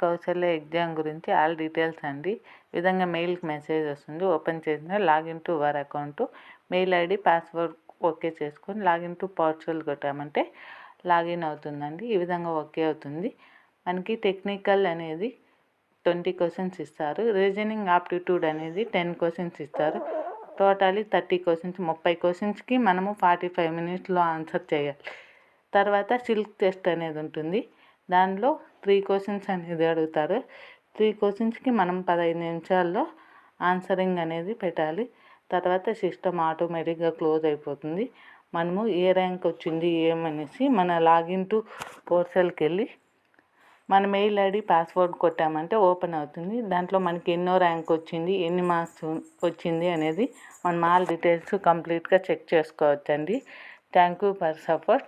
Kausalya exam గురించి all details అండి. ఈ విధంగా మెయిల్కి మెసేజ్ వస్తుంది. ఓపెన్ చేసిన login to your account, mail ID password okay చేసుకొని లాగిన్ టు పోర్టల్ కొట్టామంటే లాగిన్ అవుతుందండి. ఈ విధంగా ఓకే అవుతుంది. మనకి టెక్నికల్ అనేది 20 క్వశ్చన్స్ ఇస్తారు. రీజనింగ్ ఆప్టిట్యూడ్ అనేది 10 క్వశ్చన్స్ ఇస్తారు. టోటలీ 30 క్వశ్చన్స్, 30 క్వశ్చన్స్కి మనము 45 మినిట్స్లో ఆన్సర్ చేయాలి. తర్వాత సిల్క్ టెస్ట్ అనేది ఉంటుంది. దానిలో 3 క్వశ్చన్స్ అనేది అడుగుతారు. 3 క్వశ్చన్స్కి మనం 15 నిమిషాల్లో ఆన్సరింగ్ అనేది పెట్టాలి. తర్వాత సిస్టమ్ ఆటోమేటిక్గా క్లోజ్ అయిపోతుంది. మనము ఏ ర్యాంక్ వచ్చింది ఏమనేసి మన లాగిన్ టు పోర్టల్కి వెళ్ళి మన మెయిల్ ఐడి పాస్వర్డ్ కొట్టామంటే ఓపెన్ అవుతుంది. దాంట్లో మనకి ఎన్నో ర్యాంక్ వచ్చింది, ఎన్ని మార్క్స్ వచ్చింది అనేది మనం ఆల్ డీటెయిల్స్ కంప్లీట్గా చెక్ చేసుకోవచ్చండి. Thank you for support.